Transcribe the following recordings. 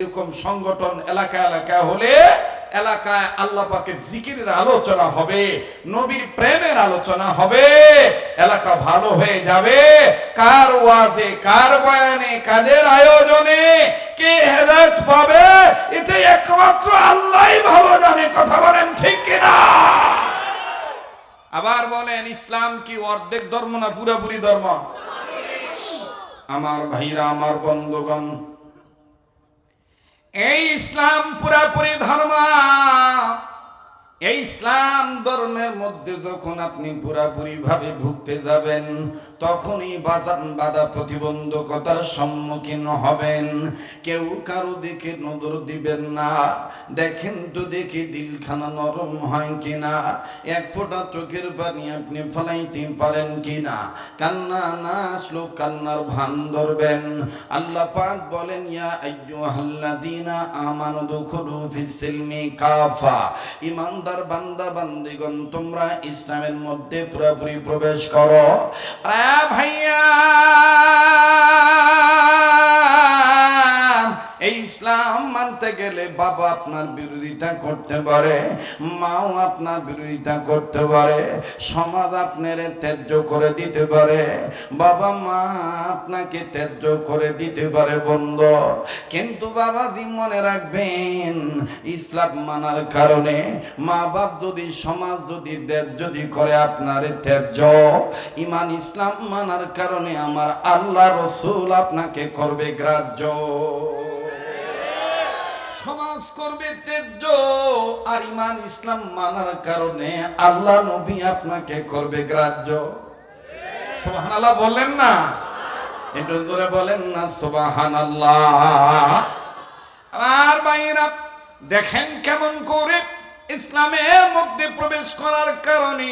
এরকম সংগঠন এলাকা এলাকা হলে এলাকায় আল্লাহ পাকের জিকিরের আলোচনা হবে, নবীর প্রেমের আলোচনা হবে, এলাকা ভালো হয়ে যাবে। কার ওয়াজে, কার বয়ানে, কাদের আয়োজনে কে হেদায়েত পাবে এতে একমাত্র আল্লাহই ভালো জানে। কথা বলেন ঠিক কিনা? আবার বলেন, ইসলাম কি অর্ধেক ধর্ম না পুরোপুরি ধর্ম? আমার ভাইরা, আমার বন্ধুগণ, এই ইসলাম পুরাপুরি ধর্ম। এই ইসলাম ধর্মের মধ্যে যখন আপনি পুরাপুরি ভাবে ঢুকতে যাবেন তখনই বাধা প্রতিবন্ধকতার সম্মুখীন হবেন। কেউ কারো দিকে নজর দিবেন না। দেখেন তো দেখি দিলখানা নরম হয় কিনা, এক ফোঁটা চোখের পানি আপনি ফলাইতে পারেন কিনা। কান্না না আসলো কান্নার ভান ধরবেন। আল্লাহ পাক বলেন, ইয়া আইয়ুহাল্লাযীনা আমানু দুখুলু ফিস-সিলমি কাফা। ইমানদার বান্দা বান্দিগণ, তোমরা ইসলামের মধ্যে পুরোপুরি প্রবেশ করো। ভাইয়া, এই ইসলাম মানতে গেলে বাবা আপনার বিরোধিতা করতে পারে, মাও আপনার বিরোধিতা করতে পারে, সমাজ আপনার ত্যায্য করে দিতে পারে, বাবা মা আপনাকে ত্যায্য করে দিতে পারে বন্ধু। কিন্তু বাবাজি মনে রাখবেন, ইসলাম মানার কারণে মা বাপ যদি, সমাজ যদি, দেশ যদি করে আপনার ত্যায্য, ইমান ইসলাম মানার কারণে আমার আল্লাহ রসুল আপনাকে করবে গ্রাহ্য। সমাজ করবে ত্যায্য, আর ইমান ইসলাম মানার কারণে আল্লাহ নবী আপনাকে করবে গ্রাহ্য। সুবহানাল্লাহ বলেন না? একটু জোরে বলেন না সুবহানাল্লাহ। আর ভাইরা দেখেন কেমন করে ইসলামের মধ্যে প্রবেশ করার কারণে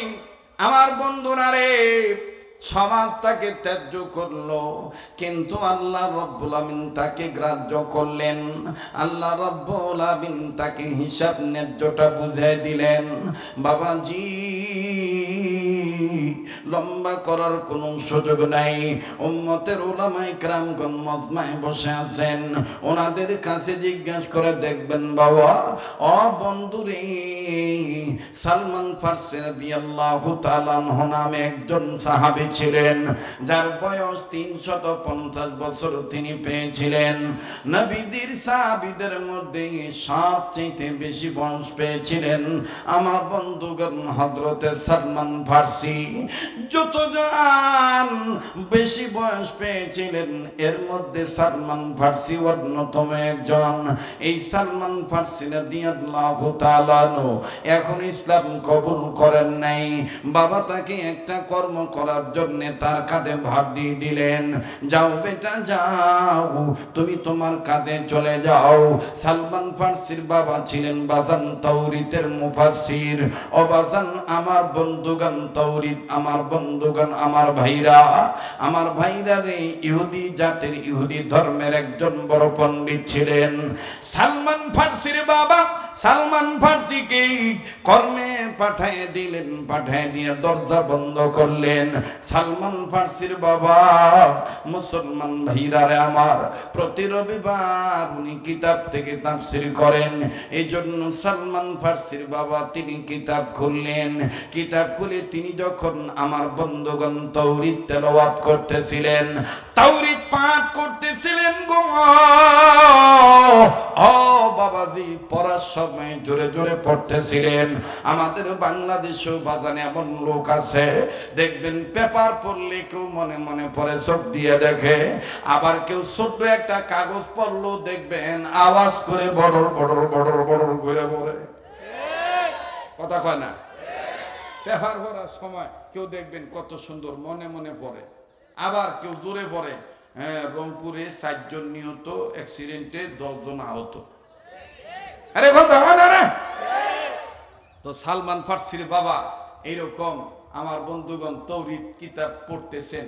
আমার বন্ধুরা রে, সমাজ তাকে ত্যায্য করলো, কিন্তু আল্লাহ রাব্বুল আমিন তাকে গ্রাহ্য করলেন। আল্লাহ রাব্বুল আমিন তাকে হিসাব ন্যায্যটা বুঝিয়ে দিলেন। বাবাজি, লম্বা করার কোনো সুযোগ নাই। উম্মতের উলামায়ে কেরামগণ মজমায় বসে আছেন, ওনাদের কাছে জিজ্ঞাসা করে দেখবেন বাবা, ও বন্ধুরে, সালমান ফারসি রাদিয়াল্লাহু তাআলা আনহু নামে একজন সাহাবী ছিলেন, যার বয়স 350 বছর তিনি পেয়েছিলেন। নবীজির সাহাবীদের মধ্যে সবচেয়ে বেশি বয়স পেয়েছিলেন আমার বন্ধুগণ হযরতে সালমান ফারসি। যতজন বেশি বয়স পেয়েছিলেন এর মধ্যে সালমান ফারসি অন্যতম একজন। এই সালমান ফারসি রাদিয়াল্লাহু তাআলা এখন ইসলাম কবুল করেন নাই। বাবা তাকে একটা কর্ম করার জন্য তার কাঁধে ভার দিয়ে দিলেন, যাও বেটা যাও, তুমি তোমার কাঁধে চলে যাও। সালমান ফারসির বাবা ছিলেন বাজান তাওরীতের মুফাসসির। ও বাজান আমার বন্ধুগণ, তাওরীত আমার বন্ধুগণ, আমার ভাইরা রে, ইহুদি জাতির, ইহুদি ধর্মের একজন বড় পণ্ডিত ছিলেন সালমান ফারসির বাবা। সালমান ফারসিকে কর্মে পাঠিয়ে দিলেন, পাঠিয়ে দিয়ে দরজা বন্ধ করলেন। সালমান ফারসির বাবা, মুসলমান ভাইরা রে আমার, প্রতি রবিবার উনি কিতাব থেকে তাফসীর করেন। এই জন্য সালমান ফারসির বাবা তিনি কিতাব খুললেন। কিতাব খুলে তিনি যখন আমার বন্ধুগণ তাওরীত তেলাওয়াত করতেছিলেন, তাওরীত পাঠ করতেছিলেন গো, ও বাবাজি পড়ার সময় জোরে জোরে পড়তেছিলেন। আমাদের বাংলাদেশেও বাজানে এমন লোক আছে, দেখবেন পেপার পড়লে কেউ মনে মনে পড়ে চোখ দিয়ে দেখে, আবার কেউ ছোট্ট একটা কাগজ পড়লো দেখবেন আওয়াজ করে বড়র বড়র বড়র বড়র করে পড়ে। কথা কয় না? পেপার পড়ার সময় কেউ দেখবেন কত সুন্দর মনে মনে পড়ে, আবার কেউ জোরে পড়ে। হ্যাঁ, রংপুরে 4 জন নিহত, অ্যাক্সিডেন্টে 10 জন আহত। আরে কথা হয় না রে? তো সালমান ফারসির বাবা এইরকম আমার বন্ধুগণ তাওরীত কিতাব পড়তেছেন।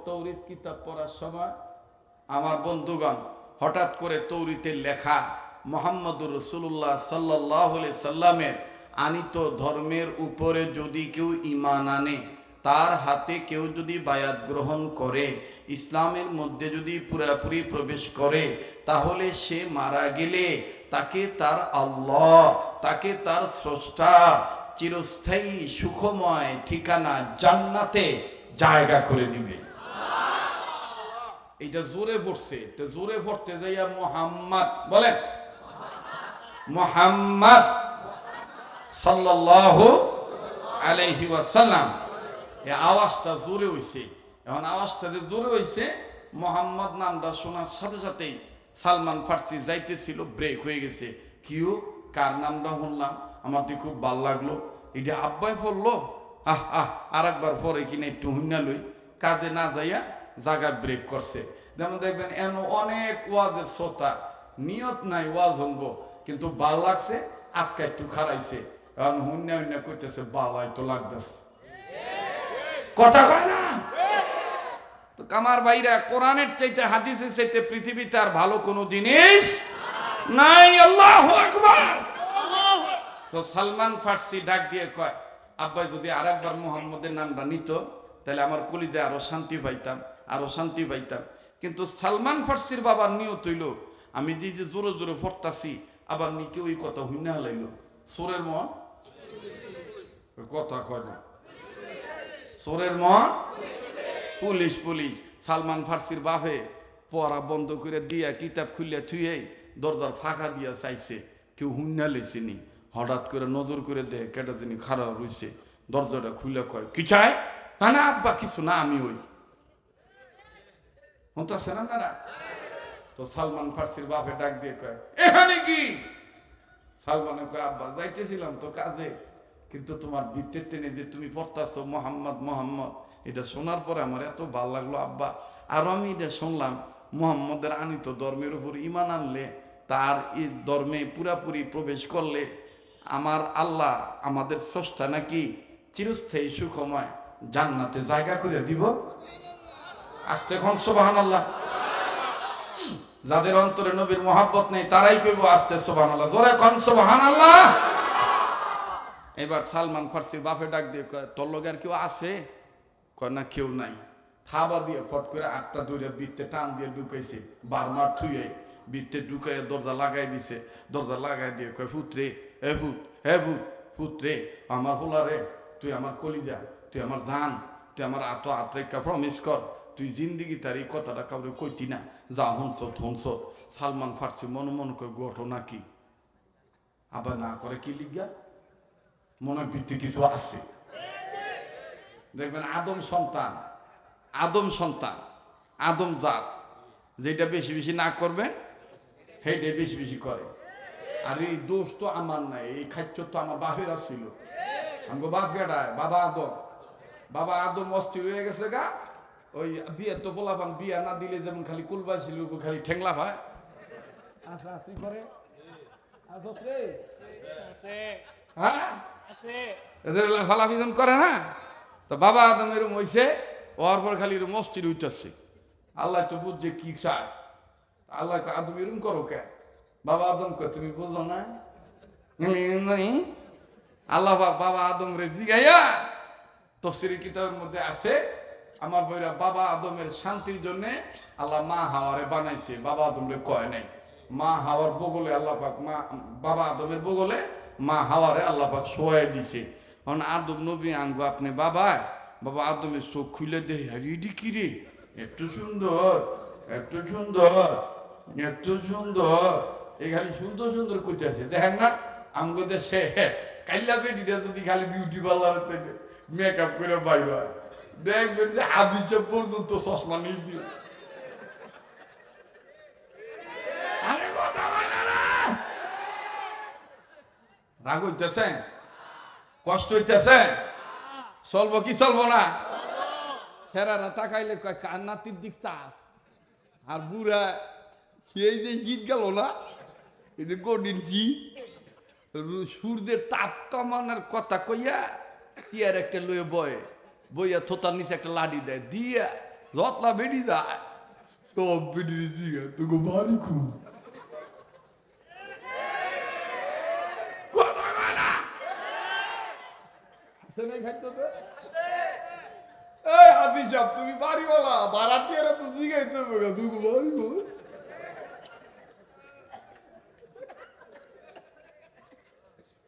তাওরীত কিতাব পড়ার সময় আমার বন্ধুগণ হঠাৎ করে তাওরীতের লেখা মুহাম্মদুর রাসূলুল্লাহ সাল্লাল্লাহু আলাইহি সাল্লামের আনিত ধর্মের উপরে যদি কেউ ঈমান আনে তার হাতে কেউ যদি বায়াত গ্রহণ করে, ইসলামের মধ্যে যদি পুরোপুরি প্রবেশ করে, তাহলে সে মারা গেলে তাকে তার আল্লাহ, তাকে তার স্রষ্টা চিরস্থায়ী সুখময় ঠিকানা জান্নাতে জায়গা করে দিবে। এটা জোরে পড়ছে, তো জোরে পড়তে যাইয়া মুহাম্মদ বলেন, মুহাম্মদ সাল্লাল্লাহু আলাইহি ওয়াসাল্লাম, এই আওয়াজটা জোরে হইছে। এখন আওয়াজটা যে জোরে হইছে, মোহাম্মদ নামটা শোনার সাথে সাথেই সালমান ফার্সি যাইতেছিল, ব্রেক হয়ে গেছে। কিউ কার নামটা শুনলাম, আমার তো খুব ভাল লাগলো, এটা আব্বাই পড়লো, আর একবার পরে কিনা একটু হুন্না লই, কাজে না যাইয়া জায়গা ব্রেক করছে। যেমন দেখবেন এন অনেক ওয়াজের শ্রোতা, নিয়ত নাই ওয়াজ শুনবো, কিন্তু ভাল লাগছে, আটকা একটু খারাইছে, কারণ হুন্না হুন্না করতেছে, বালাই তো লাগতেছে, কথা কয় না। তো কামার ভাইরা, কোরআনের চাইতে হাদিসের চাইতে পৃথিবীতে আর ভালো কোনো জিনিস নাই। আল্লাহু আকবার। তো সালমান ফার্সি ডাক দিয়ে কয়, আব্বাই যদি আরেকবার মুহাম্মদের নামটা নিত, তাহলে আমার কলিজায় আরো শান্তি পাইতাম, আরো শান্তি পাইতাম। কিন্তু সালমান ফার্সির বাবার নিয়ত হইল, আমি যে যে জোরে জোরে ফরতাছি, আবার নিকে ওই কথা হুইনা হালাইল, সোরের মন কথা কয় না, সোরের মন পুলিশ পুলিশ। সালমান ফার্সির বাপে পড়া বন্ধ করে দিয়া কিতাব খুলিয়া থুয়ে দরজার ফাঁকা দিয়া চাইছে, কেউ হুন্না লইছে নি। হঠাৎ করে নজর করে দেয় কেটা যিনি খারাপ রয়েছে, দরজাটা খুলে কয়, কি চায়? না আব্বা কিছু না, আমি ওই হতাছে না না। তো সালমান ফার্সির বাপে ডাক দিয়ে কয়, এখানে কি? সালমানে কয়, আব্বা যাইতেছিলাম তো কাজে, কিন্তু তোমার বৃত্তের টেনে যে তুমি পড়তাছো মোহাম্মদ মোহাম্মদ, এটা শোনার পরে আমার এত ভালো লাগলো আব্বা। আর আমি এটা শুনলাম, মুহাম্মদের আনিত ধর্মের উপর ঈমান আনলে, তার এই ধর্মে পুরাপুরি প্রবেশ করলে, আমার আল্লাহ আমাদের স্রষ্টা নাকি চিরস্থায়ী সুখময় জান্নাতে জায়গা করে দিব। আস্তে এখন সুবহানাল্লাহ। যাদের অন্তরে নবীর মহব্বত নেই তারাই কইব আস্তে সুবহানাল্লাহ, জোরে কোন সুবহানাল্লাহ। এবার সালমান ফার্সির বাপে ডাক দিয়ে কয়, তোর লগে আর কেউ আছে? কয় না, কেউ নাই। থাবা দিয়ে ফট করে আটটা ধরে বৃত্তে টান দিয়ে ঢুকাইছে, বারমার থুয়ে বৃত্তে ঢুকাইয়া দরজা লাগাই দিছে। দরজা লাগাই দিয়ে কয়, ফুতরে এ ভূত, হে ভূত, ফুতরে আমার হোলারে, তুই আমার কলিজা, তুই আমার জান, তুই আমার আত্রেকা প্রমিস কর, তুই জিন্দিগি তার এই কথাটা কাউরে কইতি না, যা হুনছত হুনছত। সালমান ফার্সি মনে মনে করে, ঘটনা কি? আবার না করে কি লিগা, মনে বৃত্তি কিছু আছে। দেখবেন আদম সন্তান, আদম সন্তান, আদম জাত, যেটা বেশি বেশি না করবে সেইটাই বেশি বেশি করে। আর এই দোষ তো আমার নাই, এই খাদ্য তো আমার বাপের ছিল। আমাকে বাপ গেটায় বাবা আদম, বাবা আদম অস্থির হয়ে গেছে গা। ওই বিয়ে তো বলাবান, বিয়া না দিলে যেমন খালি কুলবাই ছিল, খালি ঠেংলা ভাই করে, হ্যাঁ এদের ফালাফিজন করে না। তো বাবা আদম এরম হইছে, ওর পর খালি এরম অস্থির হইতেছে। আল্লাহ তো বুঝছে কি চায়, আল্লাহ আদম এরম করো কে? বাবা আদম কে তুমি বুঝো না? আল্লাহ বাবা আদম রে জিগাইয়া তাফসীরের কিতাবের মধ্যে আছে, আমার বইরা বাবা আদমের শান্তির জন্য আল্লাহ মা হাওয়ারে বানাইছে, বাবা আদম রে কয় নাই। মা হাওয়ার বগলে আল্লাহ পাক, মা বাবা আদমের বগলে মা হাওয়ারে আল্লাহ পাক শোয়াই দিছে। কারণ আদম নবী আনবো আপনি বাবা, বাবা আদমের চোখ খুলে দেয়, আরে কি রে, এত সুন্দর, এত সুন্দর, এত সুন্দর, এখানে সুন্দর সুন্দর করতেছে। দেখেন না আমগো দেশে কাইলা বেটিটা যদি খালি বিউটি পার্লার থেকে মেকআপ করে বাইর হয়, দেখবেন যে হাদিসে পর্যন্ত চশমা নিয়ে দিয়ে। রাগ হইতেছেন, কষ্ট হইতেছে, চলবো কি চলবো না? ফেরারা তাকাইলে কয় কান্নাতির দিক তাক, আর বুড়া সেই যে শীত গেল না, এই যে গডির শীত, সূর্যের তাপ কমানোর কথা কইয়া চেয়ার একটা লয়ে বয়ে, বইয়া থোতার নিচে একটা লাঠি দেয়, দিয়া যতলা বেড়ি যায় সব বেড়ি দিয়ে তোকে ভারী খুব। হাদি সাহেব তুমি বাড়িওয়ালা বারাটিয়ারা তো জিগাইতে হবে দুগু বাড়ি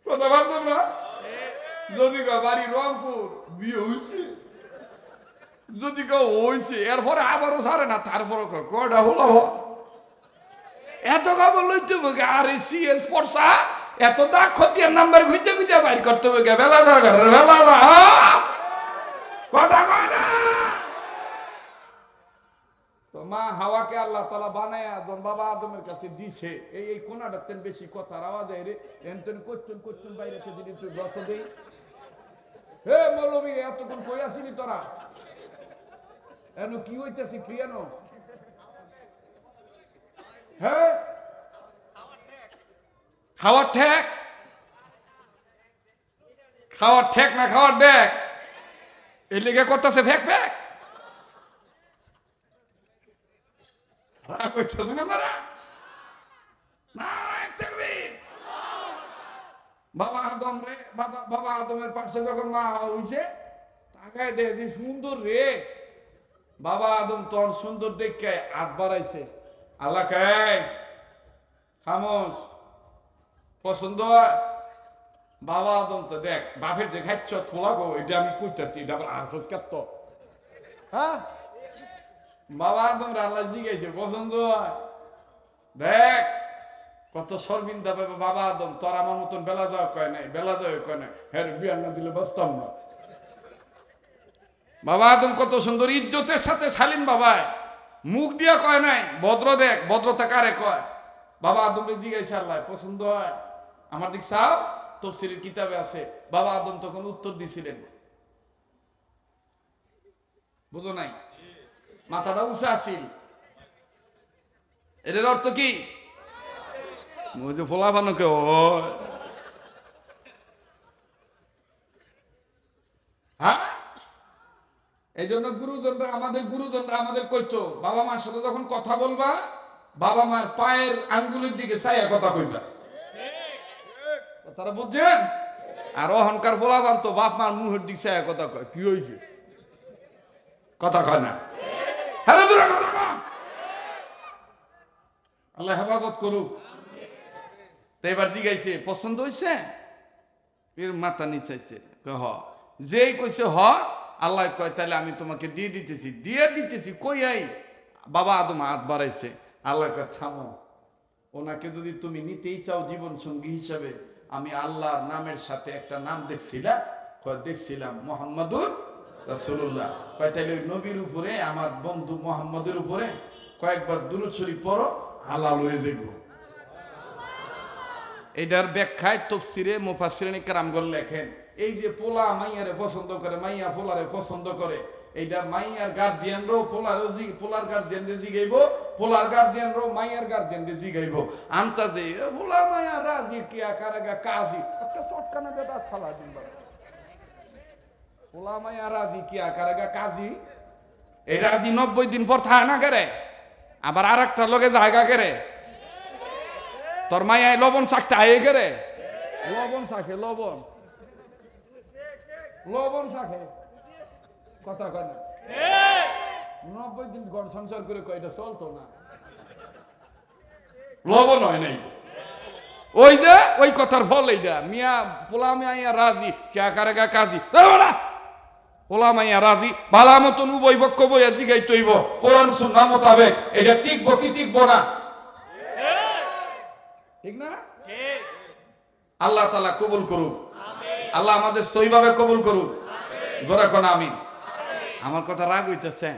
কথা বলতাম না যদি বাড়ি রংপুর বিয়ে হয়েছে যদি কেউ হয়েছে এরপরে আবারও ছাড়ে না তারপরে কয়টা হলো এত খবর লইতে হবে আর সিএস পড়সা এত দাগ খতিয়ার নাম্বার খুঁজে খুঁজে বাইর করতে হবে বেলা বেলা কথা কয় না তো মা হাওয়াকে আল্লাহ তাআলা বানায়া যখন বাবা আদমের কাছে দিছে এই কোনাটাতে বেশি কথার আওয়াজ রে এনতেন কোচ্চন বাইরে থেকে যদি তুই যত দেই হে মৌলবী এতক্ষণ কই আসিনি তোরা এনো কি হইতেছি ক্রিয়ানো হ্যাঁ খাওয়ার ঠেক না খাওয়ার দেখ এই লেগে করতেছে ফেক ফেক বাবা আদম রে বাবা আদমের পাশে যখন মা হইছে তাকায় দেখে সুন্দর রে বাবা আদম তখন সুন্দর দেখে হাত বাড়াইছে আল্লাহ খায় খামোশ পছন্দ হয় বাবা আদম তো দেখ বাপের যে খাচ্ছ থোলা গো এটা আমি কইতাছি এটা আবার আসত কাটত হ্যাঁ বাবা আদম আল্লাহ জিগাইছে পছন্দ হয় দেখ কত শর্মিন্দা পাবে বাবা আদম তোর আমার মতন বেলা যাওয়া কয় নাই বেলা যাওয়া কয় নাই হ্যাঁ বিয়ার না দিলে বাঁচতাম না বাবা আদম কত সুন্দর ইজ্জতের সাথে শালীন বাবায় মুখ দিয়া কয় নাই ভদ্র দেখ ভদ্রতা কারে কয় বাবা আদম জিজ্ঞাসা আল্লাহ পছন্দ হয় আমার দিক চাও তাফসীরের কিতাবে আছে বাবা আদম তখন উত্তর দিছিলেন বুঝো নাই মাথাটা উঁচা আসিল এর অর্থ কি ফোলা বানোকে হ্যাঁ এই জন্য গুরুজনরা আমাদের কইতো বাবা মার সাথে যখন কথা বলবা বাবা মার পায়ের আঙ্গুলের দিকে চাইয়া কথা কইবা তারা বুঝছেন আর অহংকার বলা বানতো বাপ মার মুহের দিকে চাইয়া কথা কয় কি হয়েছে কথা কয় না হ্যাঁ আল্লাহ হেফাজত করুক তো এবার জিগাইছে পছন্দ হয়েছে এর মাথা নিচাইছে হ যেই কইছে হ আল্লাহ কয় তাহলে আমি তোমাকে দিয়ে দিতেছি কই আই বাবা আদম হাত বাড়াইছে আল্লাহ কয় থামো ওনাকে যদি তুমি নিতেই চাও জীবন সঙ্গী হিসাবে আমি আল্লাহর নামের সাথে একটা নাম দেখছিলাম মুহাম্মাদুর রাসূলুল্লাহ কয় তাহলে ওই নবীর উপরে আমার বন্ধু মুহাম্মাদের উপরে কয়েকবার দুরূদ শরীফ পড়ো হালাল হয়ে যাইব এটার ব্যাখ্যায় তাফসীরে মুফাসসিরিন কেরামগণ লেখেন এই যে পোলা মাইয়ারে পছন্দ করে মাইয়া পোলারে পছন্দ করে এইটা মাইয়ার গার্জিয়ানরাও পোলার গার্জিয়ানরে জিগাইব পোলার গার্জিয়ানরাও মাইয়ার গার্জিয়ানরে জিগাইব আন্তাজে পোলা মাইয়া রাজি কিয়া কারাগা কাজী একটা শটকানা দেতা ফালা দিন বাবা পোলা মাইয়া রাজি কিয়া কারাগা কাজী এই রাজি 90 দিন পর থাকে না করে আবার আরেকটা লগে জায়গা করে তোর মাইয়া লবণ শাকটা আয়ে করে লবণ শাকে লবণ শাকে কথা কয় না 90 দিন ঘর সংসার করে কয়টা চলতো না লবণ হয় নাই ওই যে ওই কথার ফল এইটা মিয়া পোলা মাইয়া রাজি কে কারেগা কাজী পোলা মাইয়া রাজি ভালা মতন উভয় পক্ষ বইয়া জিগাই তৈব কোরআন সুন্নাহ মোতাবেক এটা টিকবো কি টিকবো না ঠিক না আল্লাহ তাআলা কবুল করুক আল্লাহ আমাদের সহিভাবে কবুল করুক জোরে কোন আমিন আমার কথা রাগ হইতেছে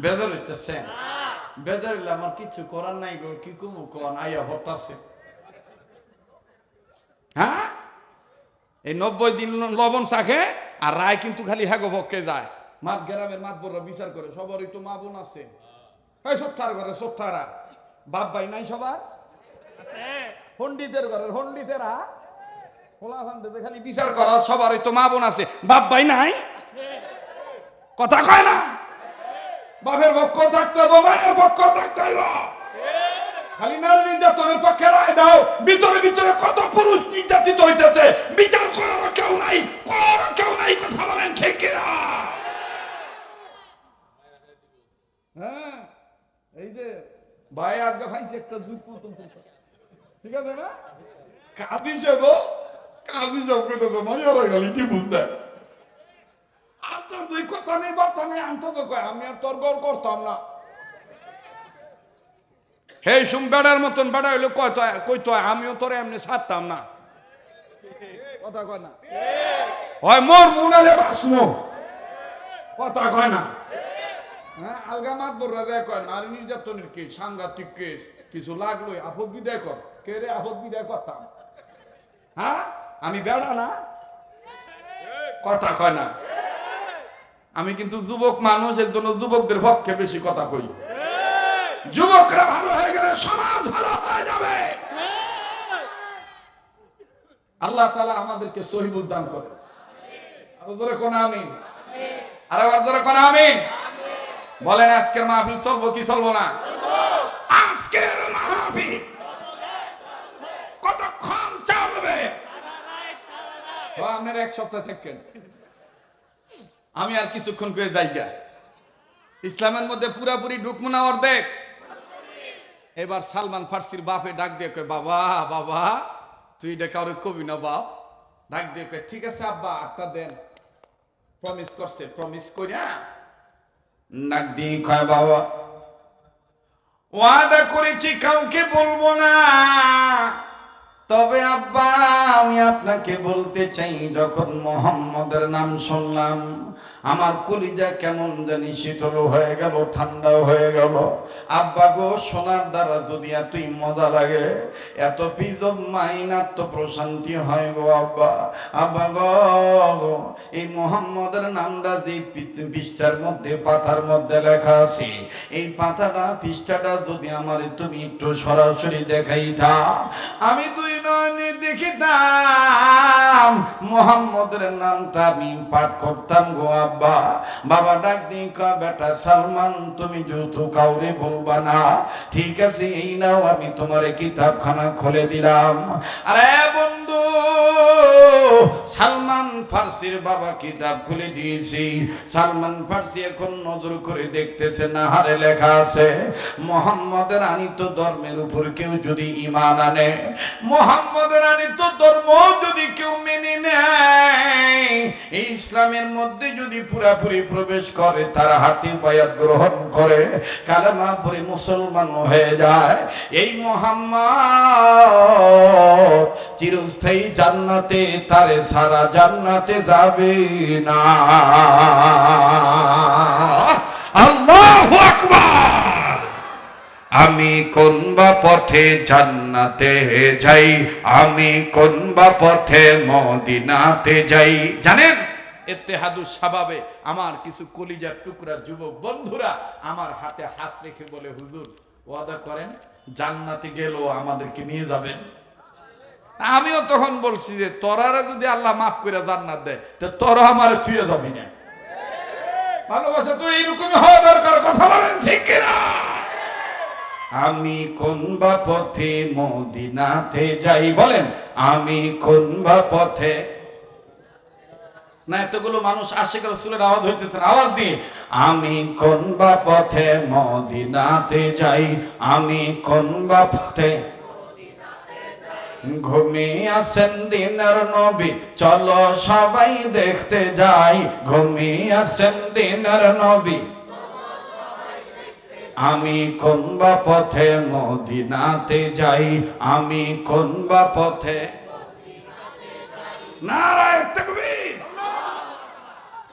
বেজার হইতেছে বেজার হইলে আমার কিছু করার নাই গো কি কমু কোন আইয়া হতাছে হ্যাঁ এই 90 দিন লবণ শাকে আর রায় কিন্তু খালি হ্যাগো পক্ষে যায় মাত গ্রামের মাতবররা বিচার করে সবারই তো মা বোন আছে এই সত্তার ঘরে সত্তারা বাপ ভাই নাই সবার পণ্ডিতের ঘরের পণ্ডিতেরা খোলা ফান্ডে খালি বিচার করা সবারই তো মা বোন আছে বাপ ভাই নাই কথা কয় না বাপের পক্ষ থাকতে হবে মায়ের পক্ষ থাকতে হবে খালি নারী নির্যাতনের পক্ষে রায় দাও ভিতরে ভিতরে কত পুরুষ নির্যাতিত হইতেছে বিচার করার কেউ নাই কথা বলেন ঠিক কিনা ভাই আজকে ভাইছে একটা দুধ মতন, ঠিক আছে না? কাঁদি যাবো, কাঁদি যাব কইতে তো মাইয়ারা গেলি কি বুঝতে। আর তো যে কথা নেই বার্তা নেই আনতে তো কয়, আমি আর তোর গড় করতাম না। হে সুম বেড়ার মতন বেড়া হইলে কইতো আমিও তোরে এমনি ছাড়তাম না। কথা কয় না, হয় মোর মুনালে বাসমো, কথা কয় না। হ্যাঁ, আলগা মাত বড়রা দেয় কয় নারী নির্যাতনের কেস, সাংঘাতিক কেস, কিছু লাগলো আপদ বিদায় কর। কে রে আপদ বিদায় করতাম? হ্যাঁ, আমি বেড়া না, কথা কয় না। আমি কিন্তু যুবক মানুষ, এর জন্য যুবকদের পক্ষে বেশি কথা কই। যুবকরা ভালো হয়ে গেলে সমাজ ভালো হয়ে যাবে। আল্লাহ তাআলা আমাদেরকে সহি বুঝ দান করে। আরো জোরে কোন আমিন, আরে আবার জোরে কোন আমিন। বলেন আজকের মাহফিল চলবো কি চলবো না? আজকের মাহফিল কতক্ষণ চলবে? আপনারা এক সপ্তাহ থাকেন, আমি আর কিছুক্ষণ করে যাইগা। ইসলামের মধ্যে পুরাপুরি ঢুকবো না অর্ধেক। এবার সালমান ফার্সির বাপে ডাক দিয়ে কয়, বাবা বাবা তুই এটা কারো কবি না বাপ। ডাক দিয়ে কয়, ঠিক আছে আব্বা আটটা দেন। প্রমিস করছে, প্রমিস করিয়া ডাক দিয়ে কয়, বাবা ওয়াদা করেছি কাউকে বলবো না, তবে আব্বা আমি আপনাকে বলতে চাই, যখন মোহাম্মদের নাম শুনলাম আমার কলিজা কেমন জানি শীতল হয়ে গেল, ঠান্ডা হয়ে গেল। আব্বা গো, সোনার দ্বারা যদি এতই মজা লাগে, এত পিস অফ মাইন্ড, এত প্রশান্তি হয় গো আব্বা। আব্বা গো, এই মোহাম্মদের নামটা যে পৃষ্ঠার মধ্যে, পাতার মধ্যে লেখা আছে, এই পাতাটা পৃষ্ঠাটা যদি আমার তুমি একটু সরাসরি দেখাইতা, আমি দুই নয়নে দেখিতাম মোহাম্মদের নামটা আমি পাঠ করতাম গো আব্বা। বাবা ডাক দিয়ে কয়, বেটা সালমান তুমি যেহেতু কাউরে বলবা না, ঠিক আছে এই নাও আমি তোমার কিতাবখানা খুলে দিলাম। আরে বন্ধু, সালমান ফার্সির বাবা কিতাব খুলে দিয়েছি। সালমান ফার্সি এখন নজর করে দেখতেছে, নাহারে লেখা আছে মোহাম্মদের আনিত ধর্মের উপর কেউ যদি ঈমান আনে, মোহাম্মদের আনিত ধর্ম যদি কেউ মেনে নেয়, এই ইসলামের মধ্যে যদি পুরাপুরি প্রবেশ করে, তারা হাতে বায়াত গ্রহণ করে, কালেমা পড়ে মুসলমান হয়ে যায়, এই মোহাম্মদ চিরস্থায়ী জান্নাতে, তারে সারা জান্নাতে যাবে না। আল্লাহু আকবার। আমি কোন বা পথে জান্নাতে যাই, আমি কোন বা পথে মদিনাতে যাই। জানেন, ইত্তেহাদুস শাবাবে আমার কিছু কলিজার টুকরা যুবক বন্ধুরা আমার হাতে হাত রেখে বলে, হুজুর ওয়াদা করেন জান্নাতে গেলেও আমাদেরকে নিয়ে যাবেন। আমিও তখন বলছি যে তোরারে যদি আল্লাহ মাফ করে জান্নাত দেয়, তো তোরা আমারে ছুঁয়ে যাবি না। ভালোবাসা তো এইরকমই হওয়া দরকার, কথা বলেন ঠিক কিনা? আমি কোন বা পথে মদিনাতে যাই, বলেন আমি কোন বা পথে। না, এতগুলো মানুষ আশিক রাসূলের আওয়াজ হইতেছে, আওয়াজ দিয়ে আমি কোন বা পথে মদিনাতে যাই, আমি কোন বা পথে। ঘুমিয়ে আছেন দিনের নবী, চলো সবাই দেখতে যাই। ঘুমিয়ে আছেন দিনের নবী, আমি কোন বা পথে মদিনাতে যাই, আমি কোন বা পথে। নারায়ণ